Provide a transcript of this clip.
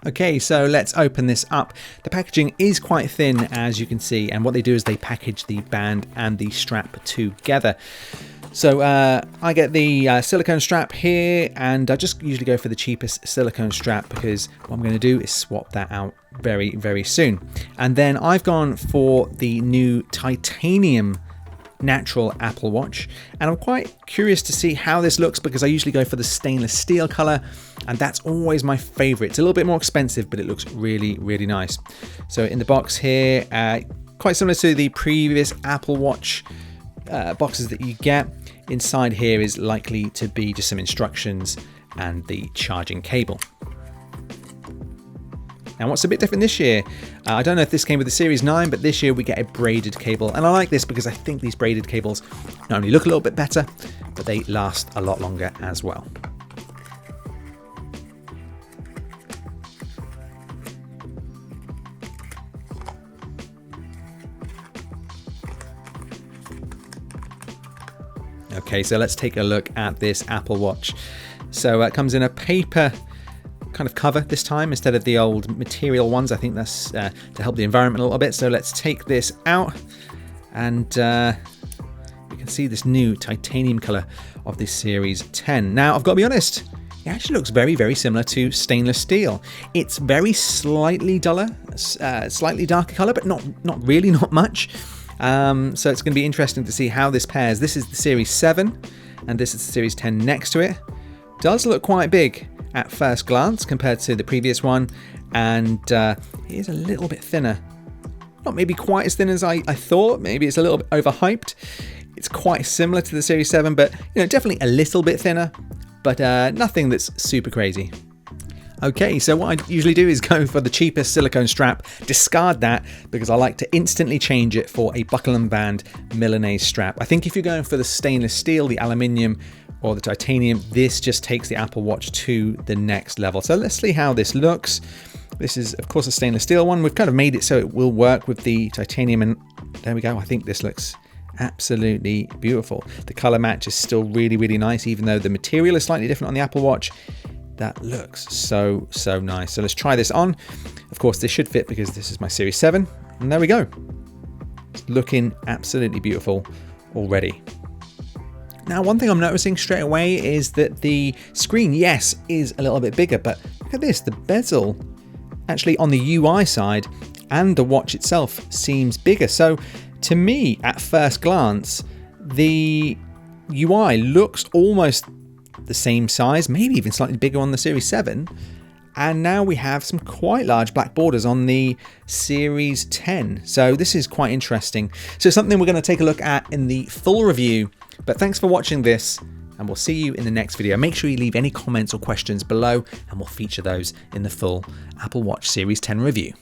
Okay, so let's open this up. The packaging is quite thin, as you can see, and what they do is they package the band and the strap together. So I get the silicone strap here, and I just usually go for the cheapest silicone strap because what I'm going to do is swap that out very, very soon. And then I've gone for the new titanium natural Apple Watch, and I'm quite curious to see how this looks because I usually go for the stainless steel color, and that's always my favorite. It's a little bit more expensive, but it looks really, really nice. So in the box here, quite similar to the previous Apple Watch boxes that you get. Inside here is likely to be just some instructions and the charging cable. Now, what's a bit different this year, I don't know if this came with the Series 9, but this year we get a braided cable. And I like this because I think these braided cables not only look a little bit better, but they last a lot longer as well. Okay, so let's take a look at this Apple Watch. So it comes in a paper kind of cover this time instead of the old material ones. I think that's to help the environment a little bit. So let's take this out, and you can see this new titanium color of this Series 10. Now, I've got to be honest, it actually looks very, very similar to stainless steel. It's very slightly duller, slightly darker color, but not really, not much. So it's going to be interesting to see how this pairs. This is the Series 7, and this is the Series 10 next to it. Does look quite big at first glance compared to the previous one, and it is a little bit thinner. Not maybe quite as thin as I thought. Maybe it's a little bit overhyped. It's quite similar to the Series 7, but definitely a little bit thinner, but nothing that's super crazy. Okay, so what I usually do is go for the cheapest silicone strap, discard that because I like to instantly change it for a buckle and band Milanese strap. I think if you're going for the stainless steel, the aluminium, or the titanium, this just takes the Apple Watch to the next level. So let's see how this looks. This is, of course, a stainless steel one. We've kind of made it so it will work with the titanium, and there we go. I think this looks absolutely beautiful. The color match is still really, really nice, even though the material is slightly different on the Apple Watch. That looks so, so nice. So let's try this on. Of course, this should fit because this is my Series 7, and there we go. It's looking absolutely beautiful already. Now, one thing I'm noticing straight away is that the screen, yes, is a little bit bigger, but look at this, the bezel actually on the UI side and the watch itself seems bigger. So to me, at first glance, the UI looks almost the same size, maybe even slightly bigger on the Series 7. And now we have some quite large black borders on the Series 10. So this is quite interesting. So something we're going to take a look at in the full review. But thanks for watching this, and we'll see you in the next video. Make sure you leave any comments or questions below, and we'll feature those in the full Apple Watch Series 10 review.